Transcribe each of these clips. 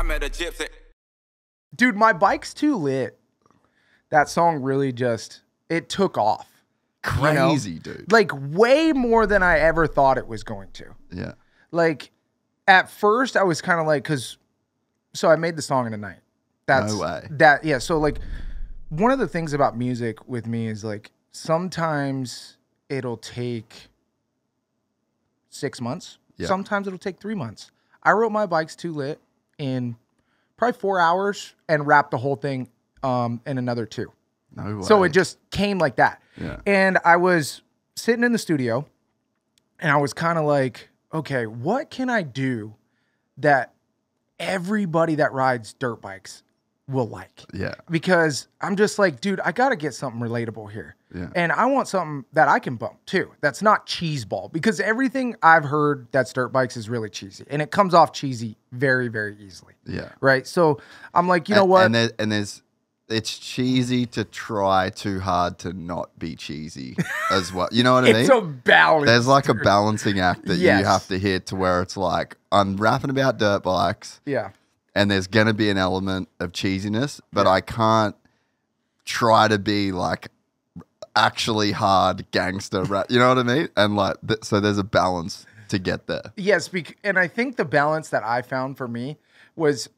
met a gypsy. Dude, My Bike's Too Lit. That song really just, it took off. Crazy, you know? dude. Like way more than I ever thought it was going to. Yeah. Like at first I was kind of like, so I made the song in a night. No way. Yeah. So like one of the things about music with me is like sometimes it'll take 6 months. Yeah. Sometimes it'll take 3 months. I wrote My Bike's Too Lit in probably 4 hours and wrapped the whole thing in another 2. No way. So it just came like that. Yeah. And I was sitting in the studio and I was kind of like, okay, what can I do that everybody that rides dirt bikes will like? Yeah. Because I'm just like, dude, I got to get something relatable here. Yeah. And I want something that I can bump too. That's not cheeseball, because everything I've heard that's dirt bikes is really cheesy and it comes off cheesy very, very easily. Yeah. Right. So I'm like, you know what? And there's, it's cheesy to try too hard to not be cheesy as well. You know what I mean? It's a balance. There's like a balancing act that Yes. you have to hit to where it's like, I'm rapping about dirt bikes. Yeah. And there's going to be an element of cheesiness, but I can't try to be like actually hard gangster rap. You know what I mean? And like, so there's a balance to get there. Yes. And I think the balance that I found for me was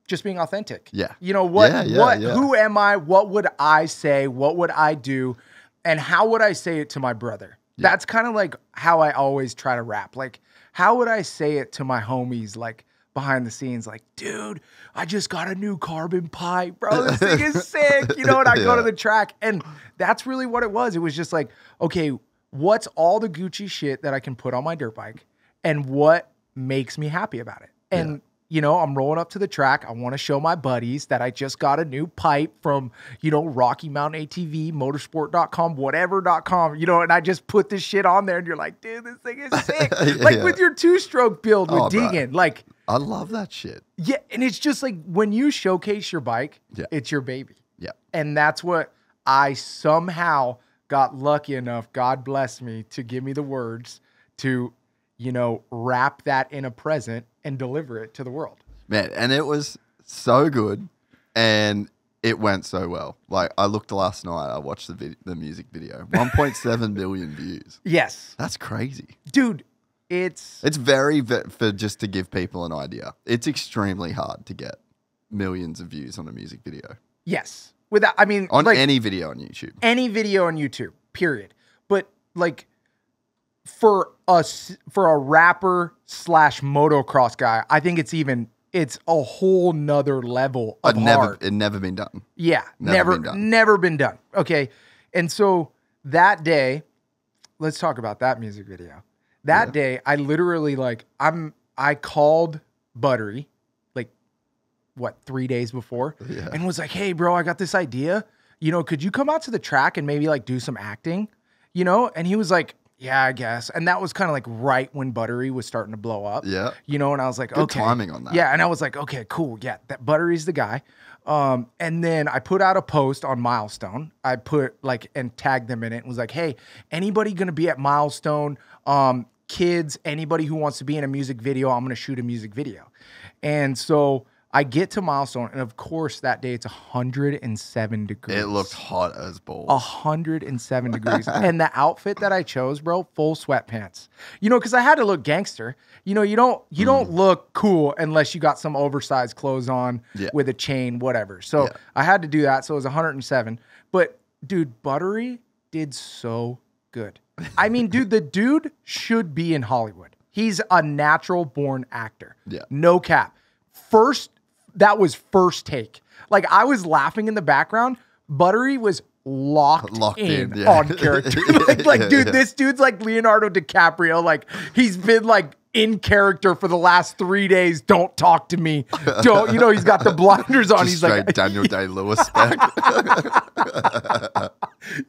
just being authentic. Yeah. You know what? Yeah. Who am I? What would I say? What would I do? And how would I say it to my brother? Yeah. That's kind of like how I always try to rap. Like, how would I say it to my homies? Like behind the scenes, like, dude, I just got a new carbon pipe, bro. This thing is sick. You know, and I go to the track, and that's really what it was. It was just like, okay, what's all the Gucci shit that I can put on my dirt bike, and what makes me happy about it? And you know, I'm rolling up to the track. I want to show my buddies that I just got a new pipe from, you know, Rocky Mountain ATV, motorsport.com, whatever.com, you know, and I just put this shit on there and you're like, dude, this thing is sick. Like with your 2-stroke build with Deegan. Like, I love that shit. yeah. And it's just like when you showcase your bike, it's your baby. Yeah. And that's what I somehow got lucky enough, God bless me, to give me the words to, you know, wrap that in a present and deliver it to the world. Man, and it was so good and it went so well. Like I looked last night, I watched the music video. 1.7 million views. Yes. That's crazy. Dude, it's very, for just to give people an idea, it's extremely hard to get millions of views on a music video. yes. Without, I mean, On like, any video on YouTube. any video on YouTube, period. But like for a rapper / motocross guy, I think it's a whole nother level of hard. It never been done. Yeah, Never never been done. been done. Okay. And so that day, let's talk about that music video. That day, I literally I called Buttery like 3 days before and was like, "Hey bro, I got this idea. You know, could you come out to the track and maybe like do some acting?" You know? And he was like, "Yeah, I guess." And that was kind of like right when Buttery was starting to blow up. Yeah. You know, and I was like, Good okay. timing on that. Yeah. And I was like, okay, cool. Yeah, that Buttery's the guy. And then I put out a post on Milestone. I put and tagged them in it and was like, hey, anybody going to be at Milestone? Kids, anybody who wants to be in a music video, I'm going to shoot a music video. And so I get to Milestone, and of course that day it's 107 degrees. It looked hot as balls. 107 degrees. And the outfit that I chose, bro, full sweatpants. You know, because I had to look gangster. You know, you don't look cool unless you got some oversized clothes on with a chain, whatever. So I had to do that. So it was 107. But dude, Buttery did so good. I mean, dude, the dude should be in Hollywood. He's a natural born actor. Yeah. No cap. That was first take. Like I was laughing in the background. Buttery was locked in on character. Dude, this dude's like Leonardo DiCaprio. Like he's been like in character for the last 3 days. Don't talk to me. Don't, you know, he's got the blinders on. Just he's straight like Daniel Day-Lewis spec.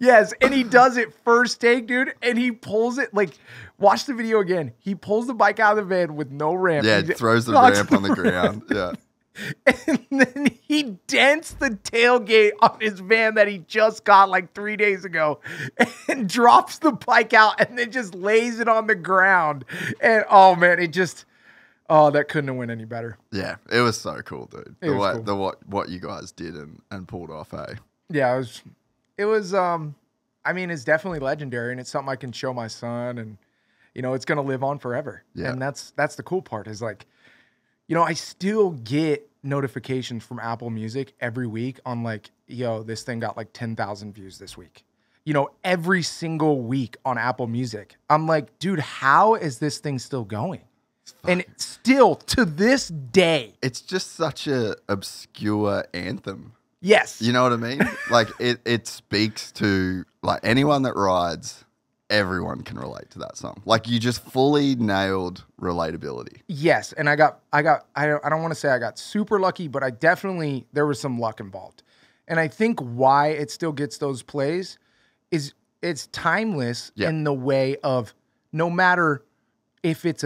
Yes, and he does it first take, dude, and he pulls it like, watch the video again. He pulls the bike out of the van with no ramp. Yeah, He throws the knocks ramp on the ground. Yeah. And then he dents the tailgate on his van that he just got like 3 days ago and drops the bike out and then just lays it on the ground. And oh man, Oh, that couldn't have went any better. Yeah, it was so cool, dude. It was cool. What you guys did and pulled off, eh? Yeah, it was I mean, it's definitely legendary, and it's something I can show my son, and you know, it's gonna live on forever. Yeah. And that's the cool part is like, you know, I still get notifications from Apple Music every week on like, yo, this thing got like 10,000 views this week. You know, every single week on Apple Music. I'm like, dude, how is this thing still going? And still to this day, it's just such a obscure anthem. Yes. You know what I mean? Like it speaks to like anyone that rides, everyone can relate to that song. Like you just fully nailed relatability. Yes, and I don't want to say I got super lucky, but there was some luck involved. And I think why it still gets those plays is it's timeless in the way of no matter if it's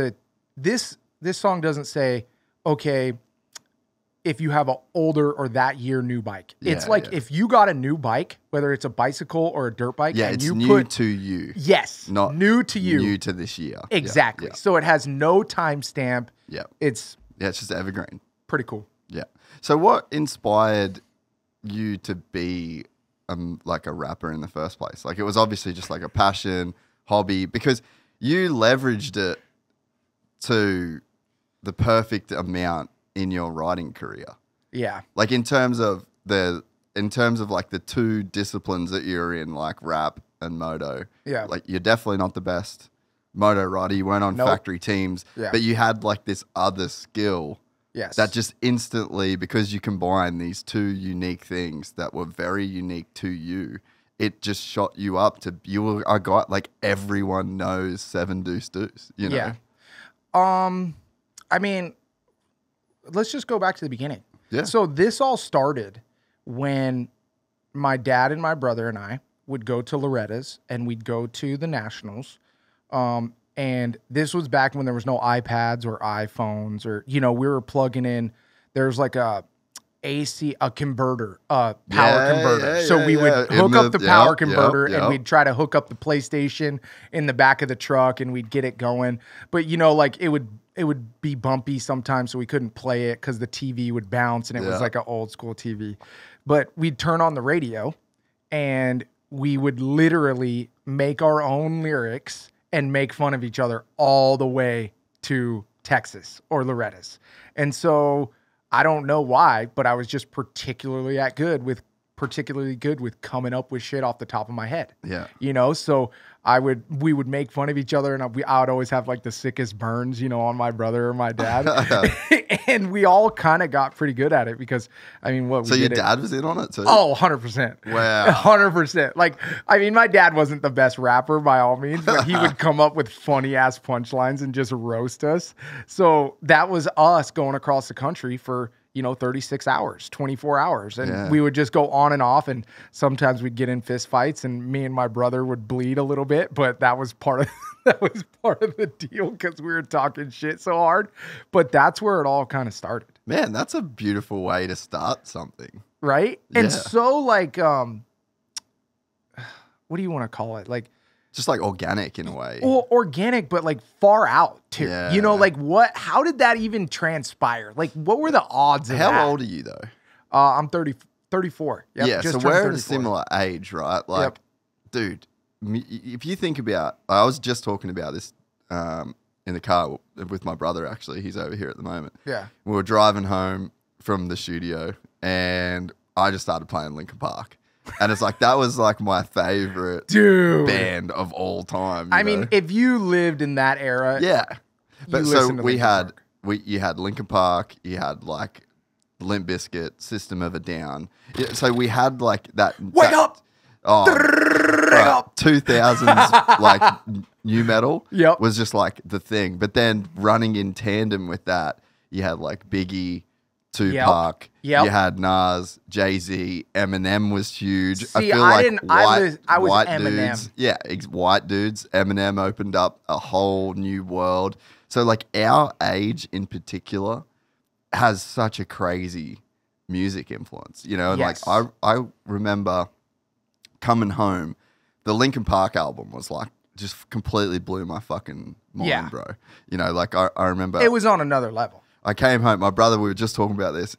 this song doesn't say, okay, if you have an older or that year new bike. It's like if you got a new bike, whether it's a bicycle or a dirt bike, and it's you new to you. Yes, not new to you. New to this year. Exactly. Yeah. So it has no timestamp. Yeah. It's just evergreen. pretty cool. Yeah. So what inspired you to be like a rapper in the first place? Like it was obviously just like a passion, hobby, because you leveraged it to the perfect amount in your riding career. Yeah. Like in terms of like the two disciplines that you're in, like rap and moto. Yeah. Like you're definitely not the best moto rider. You weren't on factory teams, but you had like this other skill. Yes. That just instantly, because you combine these two unique things that were very unique to you, it just shot you up to I got like everyone knows 7 Deuce Deuce, you know? Yeah. I mean, let's just go back to the beginning. Yeah. So this all started when my dad and my brother and I would go to Loretta's and we'd go to the Nationals. And this was back when there was no iPads or iPhones or, you know, we were plugging in. There's like a converter, power converter. So we would hook up the power converter and we'd try to hook up the PlayStation in the back of the truck and we'd get it going. But, you know, like it would be bumpy sometimes, so we couldn't play it because the TV would bounce and it was like an old school TV. But we'd turn on the radio and we would literally make our own lyrics and make fun of each other all the way to Texas or Loretta's. And so I don't know why, but I was just particularly good with coming up with shit off the top of my head. Yeah. You know, so we would make fun of each other and I would always have like the sickest burns, you know, on my brother or my dad. And we all kind of got pretty good at it because, I mean, So your dad was in on it too? Oh, 100%. Wow. 100%. Like, I mean, my dad wasn't the best rapper by all means, but he would come up with funny ass punchlines and just roast us. So that was us going across the country for, you know, 36 hours, 24 hours. And we would just go on and off. And sometimes we'd get in fist fights and me and my brother would bleed a little bit, but that was part of the deal because we were talking shit so hard. But that's where it all kind of started. Man, that's a beautiful way to start something. Right? Yeah. And so like, what do you want to call it? Like, just like organic in a way. Well, organic, but like far out too. Yeah. You know, like how did that even transpire? Like what were the odds of that? How old are you though? I'm 34. Yep, yeah, so we're at a similar age, right? Like, dude, if you think about, I was just talking about this in the car with my brother, actually. He's over here at the moment. Yeah. We were driving home from the studio and I just started playing Linkin Park. And it's like, that was like my favorite band of all time. I mean, if you lived in that era. Yeah. But so you had Linkin Park, you had like Limp Bizkit, System of a Down. Yeah, so we had like that. Wake up! Oh, 2000s like new metal was just like the thing. But then running in tandem with that, you had like Biggie, Tupac, you had Nas, Jay-Z, Eminem was huge. See, I was white Eminem. Dudes, white dudes. Eminem opened up a whole new world. So like our age in particular has such a crazy music influence, you know? And like I remember coming home, the Linkin Park album was like just completely blew my fucking mind, Yeah. bro. You know, like I remember It was on another level. I came home. My brother, we were just talking about this.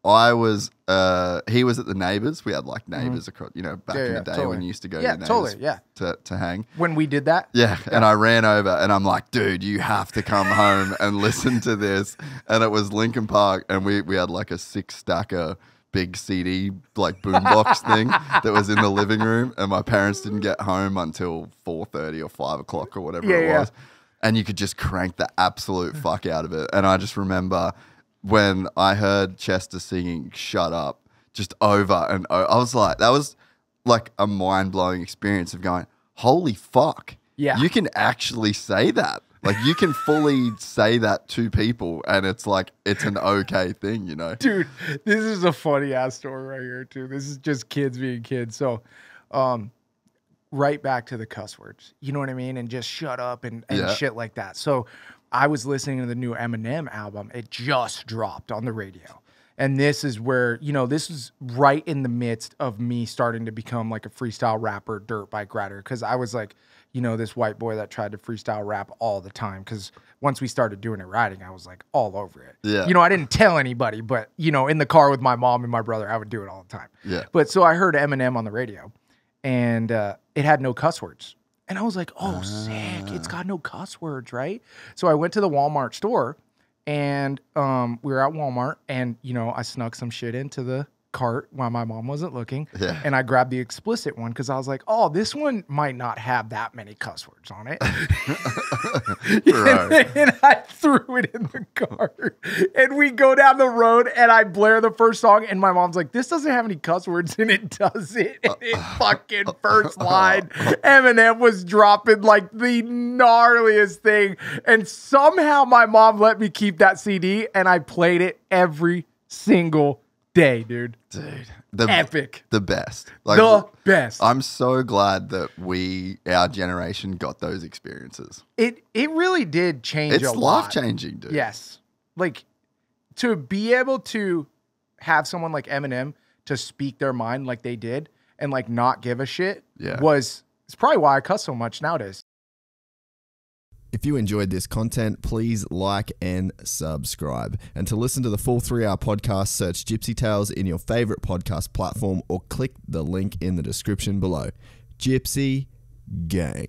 He was at the Neighbours. We had like Neighbours across, you know, back in the day totally. when you used to go Yeah, to Neighbours totally, to hang. When we did that? Yeah, and I ran over and I'm like, dude, you have to come home and listen to this. And it was Linkin Park, and we had like a 6-stacker big CD like boombox thing that was in the living room, and my parents didn't get home until 4:30 or 5 o'clock or whatever it was. And you could just crank the absolute fuck out of it. And I just remember when I heard Chester singing Shut Up just over and over, I was like, that was like a mind-blowing experience of going, holy fuck. Yeah. You can actually say that. Like, you can fully say that to people, and it's like, it's an okay thing, you know? Dude, this is a funny-ass story right here, too. This is just kids being kids. So, right back to the cuss words. You know what I mean? And just shut up and shit like that. So, I was listening to the new Eminem album. It just dropped on the radio. And this is where, you know, this is right in the midst of me starting to become like a freestyle rapper, dirt bike rider. Because I was like, you know, this white boy that tried to freestyle rap all the time. Because once we started doing it riding, I was like all over it. Yeah. You know, I didn't tell anybody, but, you know, in the car with my mom and my brother, I would do it all the time. Yeah. But so I heard Eminem on the radio, and it had no cuss words. And I was like, oh, sick. It's got no cuss words, right? So I went to the Walmart store, and we were at Walmart, and, you know, I snuck some shit into the cart while my mom wasn't looking. Yeah. And I grabbed the explicit one because I was like, oh, this one might not have that many cuss words on it. Right. And I threw it in the cart. And we go down the road, and I blare the first song, and my mom's like, this doesn't have any cuss words, and it does it. And it fucking first line, Eminem was dropping like the gnarliest thing. And somehow my mom let me keep that CD, and I played it every single day, dude. Epic. The best. Like, the best. I'm so glad that our generation got those experiences. It really did change a lot. It's life-changing, dude. Yes. Like, to be able to have someone like Eminem to speak their mind like they did and like not give a shit it's probably why I cuss so much nowadays. If you enjoyed this content, please like and subscribe. And to listen to the full 3-hour podcast, search Gypsy Tales in your favorite podcast platform or click the link in the description below. Gypsy Gang.